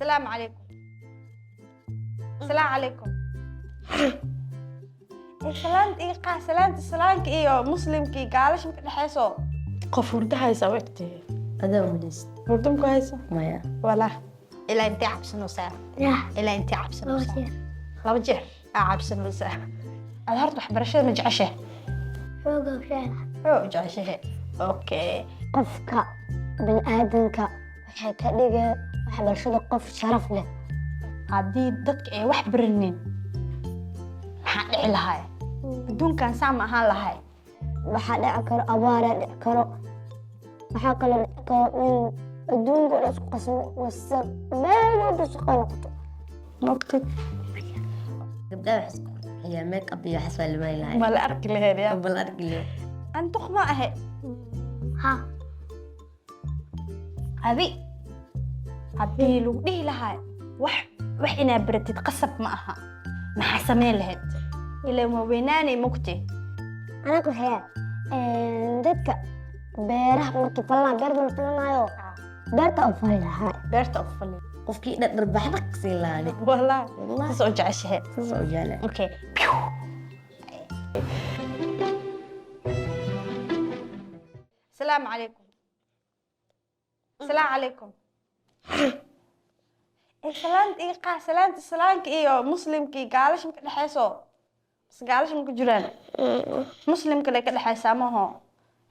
السلام عليكم. السلام عليكم. salaanta iyo muslimkii gaalash ma ka dhaxayso qof hurdo haysa wagtee adaa umaleysid hurdo ku haysa maya walaa ilaa intee cabsanaysaa Yah. ilaa intee cabsanaysaa Jeer. laba jeer aa cabsanaysaa aad horta waxbarashada ma jeceshahay Xoogaa fiican. oo jeceshahay okay Qofka bini'aadamka waxay ka dhigeen waxbarashada qof sharaf leh. haddii dadka ay wax baranin maxaa dhici lahay adduunkan saa ma ahaan lahay Waxaa dhici karo abaaraa dhici karo. Waxaa kaloo dhici karo in adduunka la isku qasmo wasaq meel walba shaqo noqoto. mogtid gabdhaha wax isku qurxiyaa make up iyo waxaas waa limaan lahay ma la arki laheed yaa bal arki leh an duq ma ahe Ha. adi haddii lagu dhihi lahaa wax inaad baratid qasab ma aha maxaa samayn lahayd ilaa ma weynaanay mugti Anaga waxay dadka beeraha markii falaan beerta la falanayo beerta u fali lahaa. beerta u fali qofkii dhar baxda kasii laani walaa Wallahi. saas oo jeceshahay saas oo jeclaa okay السلام عليكم. السلام عليكم. salaanta iyo muslimkii gaalash ma ka dhaxayso bas gaalash ma ku jiraan muslimka lay ka dhaxaysaa maho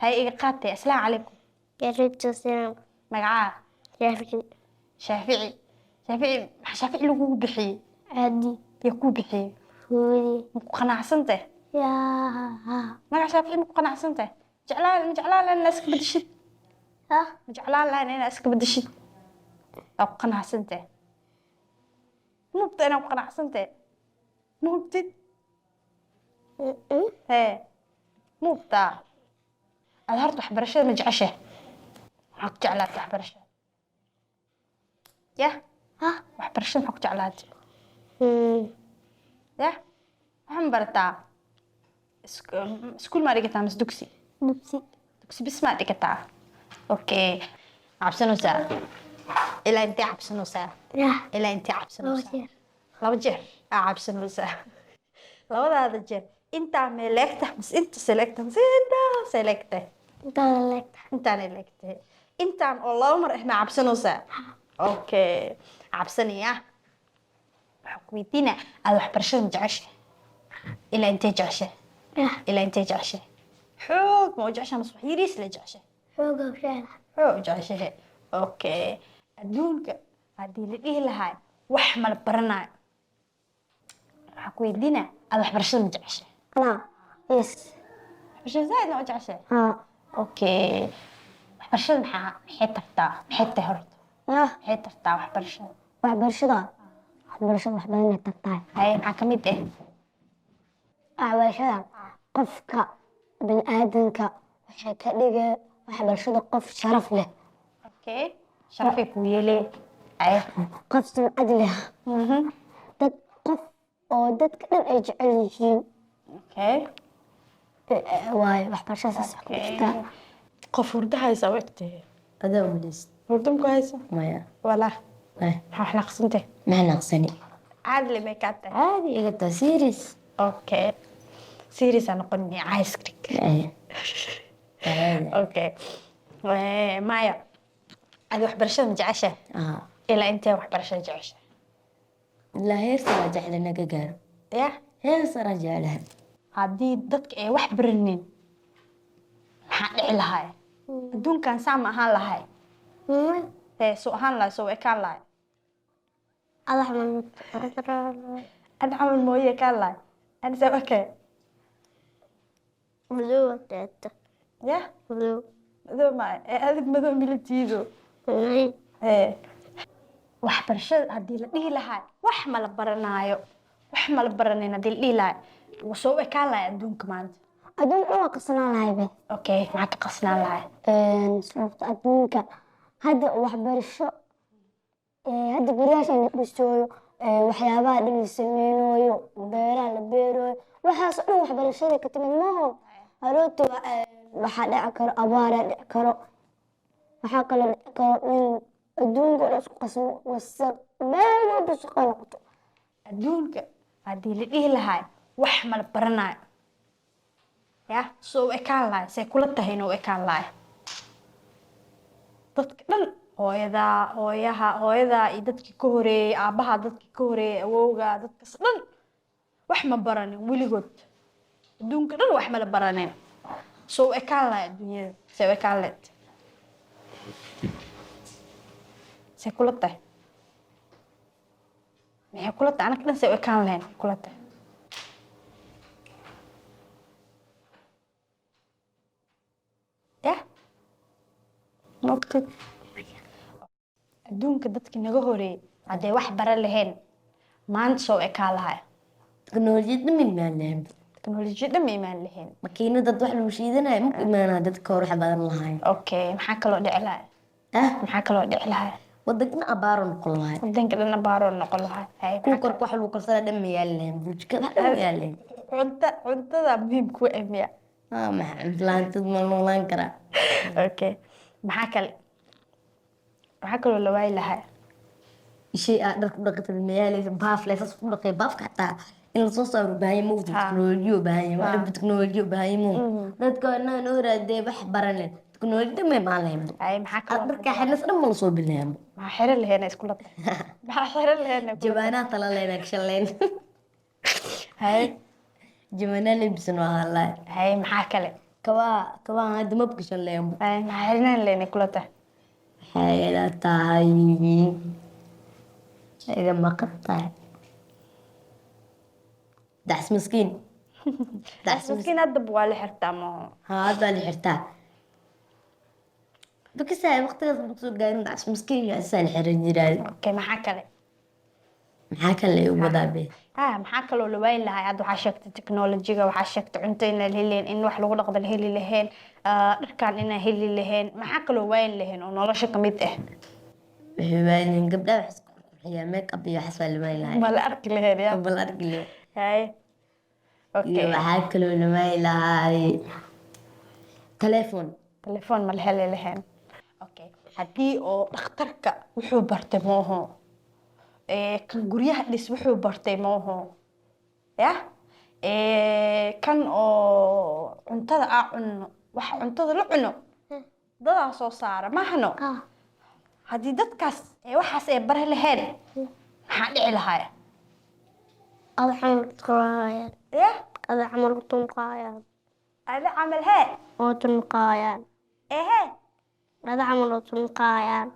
hay iga qaatay assalaamu calaykum Yarito seen magacaa Shaafici shaafici maxaa shaafici lagugu bixiyey Adi yaa kuu bixiyey Hudi ma ku qanacsantah yaa magaca shaafici ma ku qanacsantah jeclaan lahayn inaad iska bedeshid ha ma jeclaan lahayn inaad iska bedeshid waa ku qanacsantah mubta inaad ku qanacsantah mubtid hee mubtaa aad horta waxbarashada ma jeceshahay maxaa ku jeclaatay waxbarashada yah ha waxbarashada maxaa ku jeclaatay yah waxaan barataa iskuul maa dhigataa mas dugsi dugsi dugsi bis maa dhigataa okay cabsanaysaa ilaa intee cabsanaysaa yah ilaa intee laba cabsanaysaa jeer laba jeer aa cabsanaysaa labadaada jeer intaa meeleegta mas inta selegta mas intaa selegta intaan la leegta intaan elegta intaan oo laba mar ah maa cabsanaysaa okay cabsanaya waxaa ku weydiina aad waxbarashada ma jeceshahay ilaa intee jeceshahay yah ilaa intee jeceshahay xoog ma u jeceshahay mas wax yariis la jeceshahay xoogaa fiican xoog jeceshahay okay adduunka haddii la dhihi lahaa wax mala baranayo waxaa ku weydiina aad waxbarashada ma jeceshahay anaa yes waxbarashada zaaid ma u jeceshahay ha okay waxbarashada maxay tartaa maxay tahay horta yah maxay tartaa waxbarashada waxbarashada wax badan ay tartahay haye maxaa ka mid ah waxbarashada qofka bini'aadamka waxay ka dhigeen waxbarashada qof sharaf leh okay sharafay kuu yeelee haye qof sumcad leh dad qof oo dadka dhan ay jecel yihiin okay waayo waxbarashada saas wax ku jirtaa qof hurdo haysa wagtee adaa umaleysid hurdo ku haysa maya walaa maya maxaa wax naqsantay maxaa naqsani caadle may kaa tahay caadi iga taa serious okay serious aan noqonay ice cream okay maya adi waxbarashada ma jeceshahay ilaa intee waxbarashada jeceshahay ilaa heer saraa jecla naga gaaro yah heer saraa jeclaha haddii dadka ay wax baranin maxaa dhici lahay adduunkan saa ma ahaan lahay hee soo ahaan lahay soo ekaan lahay ad camal mooye ekaan lahay anisa okay madow teeta yah madow madow ma adig madow milatiido hee waxbarashada haddii la dhihi lahaa wax ma la baranaayo wax ma la baranin haddii la dhihi lahaa soo ekaan lahay adduunka maanta adduunka waa qasanaan lahay be okay maxaa ka qasnaan lahay sababta adduunka hadda waxbarasho hadda guryaasha la dhisooyo waxyaabaha dhan la sameynooyo beeraha la beerooyo waxaas oo dhan waxbarashada ka timid maaho harooti waxaa dhici karo abaaraa dhici karo waxaa kaloo dhici karo in adduunka oo isku qasmo wasaq meel walba shaqo noqoto adduunka haddii la dhihi lahaa wax ma la baranayo ya soo u ekaan lahay say kula tahay inuu ekaan lahay dadka dhan hooyadaa iyo dadkii ka horeeyey aabbaha dadkii ka horeeyey awowga dadkas dhan wax ma baranin weligood adduunka dhan wax ma la baranin soo u ekaan lahay adduunyada say u ekaan leed say kula tahay maxay kula tahay anaka dhan say u ekaan lahayn kula tahay yah mogtid adduunka dadkii naga horeeyey hadday wax bara lahayn maanta soo ekaan lahay teknolojiyadda ma imaan lahayn teknolojiyadda ma imaan lahayn makiinada dad wax lagu shiidanayo ma imaanaa dadka hore wax badan lahayn okay maxaa kaloo dhici lahay maxaa kaloo dhici lahay wadankana abaaro noqon lahay wadanka dhan abaaroo noqon lahay kuwa korka wax lagu karsana dhan ma yaali lahayn burjikada wax dhan ma yaali lahayn cuntada muhiim ku emiya maxaa cuntilaantid ma noolaan karaa okay maxaa kaloo la waayi lahaa shay aad dhar ku dhaqatid ma yaalaysa baaf leesas ku dhaqay baafka xataa in lasoo saaro baahan mawta teknolojiyo baahan wax dhanba teknolojiyo baahan mo dadka inaa noo raadee wax baranen teknolojiyada ma imaan lahayn maxaa kaloo dharka xirnas dhan ma lasoo bilahayn maxaa xiro laheena isku la maxaa xiro laheena jabaanaa tala leena kashaleen hay jabaanaa lebisan waa halaa hay maxaa kale kabaa hadda mabka shaleen hay maxaa xirinaan leena kula tahay waxay ila tahay iga maqan tahay dacs miskiin miskiin haddaba waa la xirtaa maaho hadda la xirtaa bakisa waqtigaas kusoo gaarin dacs miskiin iyo asaa la xiran jiraa okay maxaa kale ugu wadaabe maxaa kaloo la waayi lahay hadda waxaa sheegtay teknolojiga waxaa sheegtay cunto inaan helayn in wax lagu dhaqda la heli lahayn dharkaan inaan heli lahayn maxaa kaloo waayin lahayn oo nolosha kamid ah waxay waayin gabdhaha wax isku qurxiyaa make up iyo waxaas waa la waayi lahay ma la arki lahayn ya ma la arki lahay hay iyo waxaa kaloo la waayi lahay telefoon ma la heli lahayn okay haddii oo dhakhtarka wuxuu bartay mooho kan guryaha dhis wuxuu bartay mooho ya kan oo cuntada cuno waxa cuntada la cuno dadaa soo saara mahano haddii dadkaas waxaas ay bari lahayn maxaa dhici lahaa ada camal tunqaayaan ya ada camal tunqaayaan ada camal hee oo tunqaayaan ehe ada camal oo tunqaayaan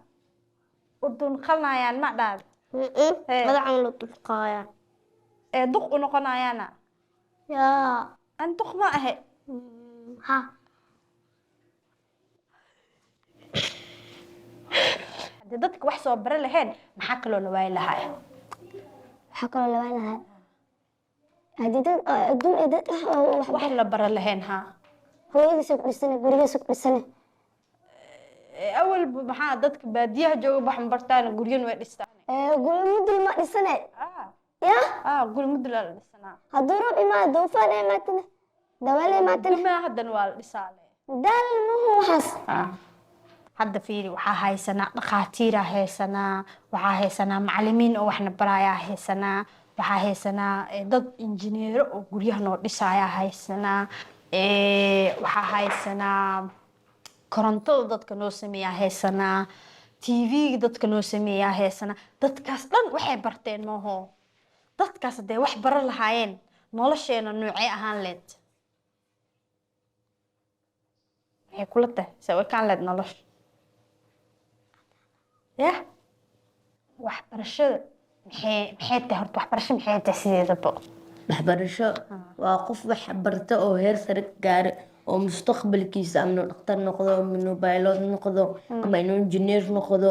udunqanayaan ma dhaad ada camal oo tunqaayaan duq u noqonayaana yaa an duq ma ahe ha haddii dadka wax soo bari lahayn maxaa kaloo la waayi lahaa waxaa kaloo la waayi lahaa haddii dad adduun ay dad wax la bara lahayn ha hooyadiisa ku dhisane gurigiisa ku dhisane awalba maxaa dadka baadiyaha jooga waxan bartaan guryan way dhistaan guri mudul ma dhisane ya guri mudul la dhisanaa hadduu roob imaado duufaan ay imaatane dabaal ay imaatane ma hadan waa la dhisaale daal muhu waxaas hadda fiiri waxaa haysanaa dhakhaatiiraa haysanaa waxaa haysanaa macalimiin oo waxna baraayaa haysanaa waxaa haysanaa dad injineero oo guryaha noo dhisaayaa haysanaa waxaa haysanaa korontada dadka noo sameeyaa haysanaa tv-ga dadka noo sameeyaa haysanaa dadkaas dhan waxay barteen mooho dadkaas hadday wax baran lahaayeen nolosheena noocee ahaan leed maxay kula tahay se ekaan leed nolosha yah waxbarashada maxay tahay horta waxbarasho maxay tahay sideedaba waxbarasho waa qof wax barta oo heer sare ka gaara oo mustaqbalkiisa ama inuu dhaqtar noqdo ama inuu baylod noqdo ama inuu injineer noqdo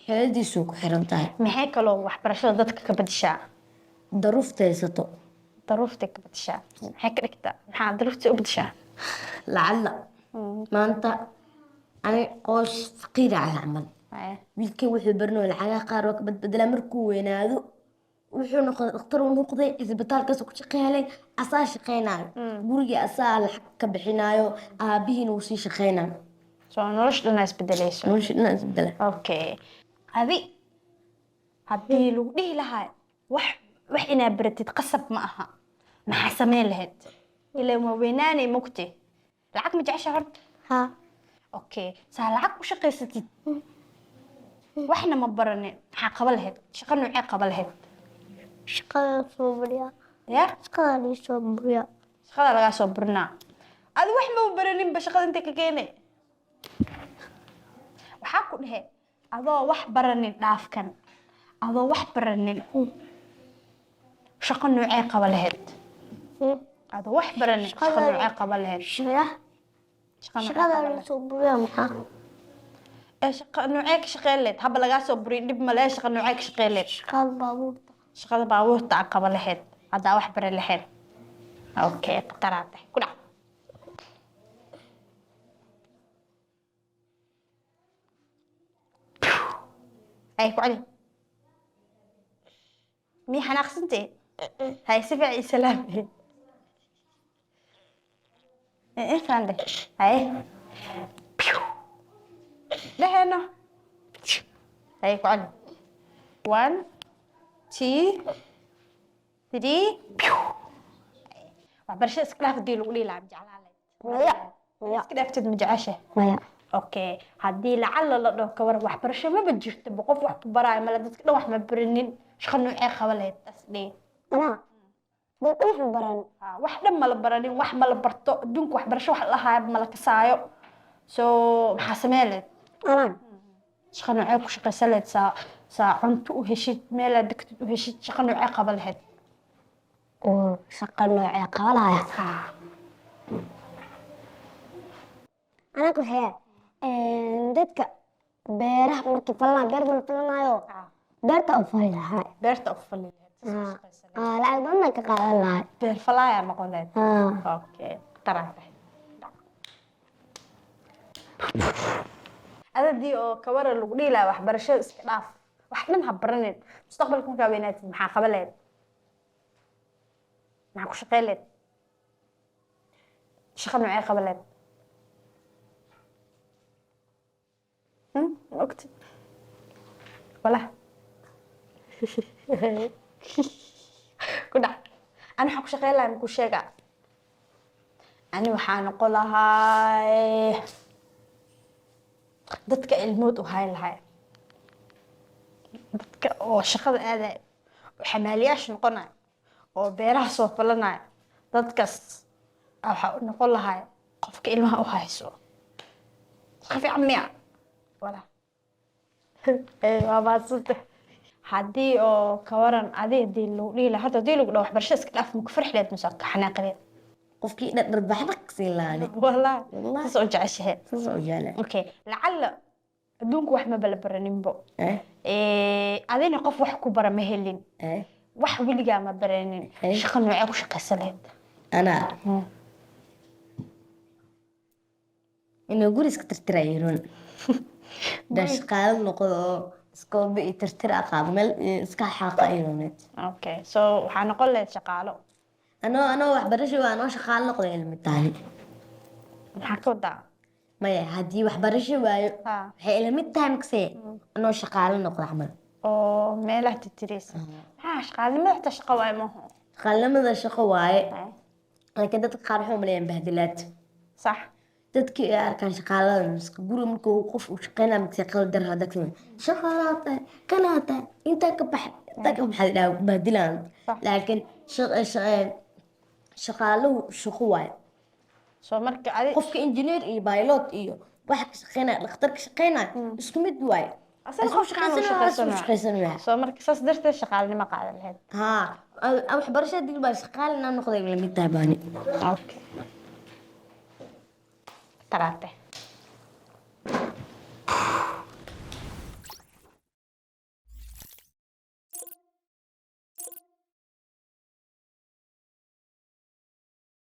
xeeladiisu ku xiran tahay maxay kaloo waxbarashada dadka ka badishaa daruufta haysato daruuftay ka badishaa maxay ka dhigtaa maxaa daruuftay u badishaa lacalla maanta ani qoys faqiira cala camal wiilkan wuxuu baranoo lacagaha qaar waa ka badbedelaa markuu weynaado wuxuu noqday dhakhtar uu noqday isbitaalkaas ku shaqeynay asaa shaqeynayo gurigii asaa lacag ka bixinayo aabihiina uu sii shaqeynayo soo nolosha dhan isbedelayso nolosha dhan isbedela. okay adi haddii lagu dhihi lahaa wax inaad baratid qasab ma aha maxaa samayn lahayd ilaa ma weynaanay mugti lacag ma jecesha horta ها okay saa lacag u shaqaysatid waxna ma baranin maxaa qaba lahayd shaqo noocee qaba lahayd شقة صوبريا ya شقة لي صوبريا shaqada lagaa soo burinaa adi wax ma baraninba shaqada intay ka keenay waxaa ku dhehe adoo wax baranin dhaafkan adoo wax baranin shaqo noocee qaba lahayd adoo wax baranin shaqo noocee qaba lahayd شقة shaqo noocee شقة qaba لي lahayd صوبريا محا ee shaqo noocee ka shaqeyn lahayd haba lagaa soo buriyo dhib male shaqo noocee ka shaqeyn lahayd شقة بابور shaqada baabuurta aad qaba lahayd haddaa wax baran lahayd okay qataraad ku dhac ay ku cali mii xanaaqsantee hay si fiican ii salaamay intaan dheh hay dheheno hay ku cali 1 2 3 waxbarashada iska dhaaf hadii lagu dhihi lahaa majeclaa lahayd ميا ميا iska dhaaftid ma jecesha ميا okay haddii lacala la dhaho ka war waxbarasho maba jirto ba qof wax ku baraayo male dadka dhan wax ma baranin shaqo noocee qaba lahayd taas dheh أنا دad wax baran wax dhan mala baranin wax mala barto adduunka waxbarasho wax lahaayo mala kasaayo so maxaa samee lahayd أنا shaqo noocee ku shaqaysan lahayd saa cunto u heshid meelaad degtid u heshid shaqo noocee qaba lahayd شقة نوعية قالها أنا كل حياة dadka beeraha markii falana beer baan falanayo beerta oo falahay beerta u fali lahayd lacag badan ka qaadan lahay beer falaaya noqon lahayd okay taraafay adadii oo kawara lagu dhihi lahaa waxbarashada iska dhaaf wax dhan ha baranin mustaqbalka markaa weynaatid maxaa qaba lahayd maxaa ku shaqeyn lahayd shaqo noocee qaba lahayd ogtid wala ku dhac ani waxaan ku shaqeyn lahaa makuu sheegaa ani waxaa noqon lahaa dadka ilmood u hayn lahay dadka oo shaqada aadayo oo xamaaliyaasha noqonayo oo beeraha soo falanayo dadkaas waxaa u noqon lahay qofka ilmaha u hayso shaqo fiican miya wala waa maadsante haddii oo kawaran adi hadii lagu dhihi lahaa hadda hadii lagu dhaho waxbarasho iska dhaaf maku farxi lahayd mise ka xanaaqi qofkii dharbaaxda ka siin lahaani والله والله. saas oo jeceshahay saas oo jeclahay okay lacala adduunku wax ma bala baraninbo eh adina qof wax ku bara ma helin eh wax weligaa ma baranin Eh. shaqo noocee ku shaqaysan lahayd أنا إنه أقول إسك ترترى يرون داش قال نقول إسكو بي ترترى قابل إسكا حاقة يرونت okay so waxaa noqon lahayd shaqaalo أنا وحبرش وأنا شغال نقول علم التالي maxaa ka wadaa ما هدي وحبرش وايو ها هي علم التالي مكسي أنا شغال نقول عمل oo meelaha titiraysa maxaa shaqaalnimada xitaa shaqo waay maaho خلنا ماذا شقة واي لكن دتك قارحهم مليان بهدلات صح dadkii ay arkaan shaqaalada miska guri markuu qof uu shaqeynaa mikse qaldar hadagsan shaqaalaata kanaata inta ka bax inta ka baxay dhaw badilaan laakiin shaqaaluhu shaqo waay soo marka adi qofka engineer iyo pilot iyo waxa ka shaqeynaa dhakhtar ka shaqeynaa isku mid waay asaga qof shaqaysan shaqeysanaya soo marka saas darteed shaqaalnimo qaadan lahayd ها waxbarashada dib baa shaqaal inaan noqday la mid tahay baani okay taraate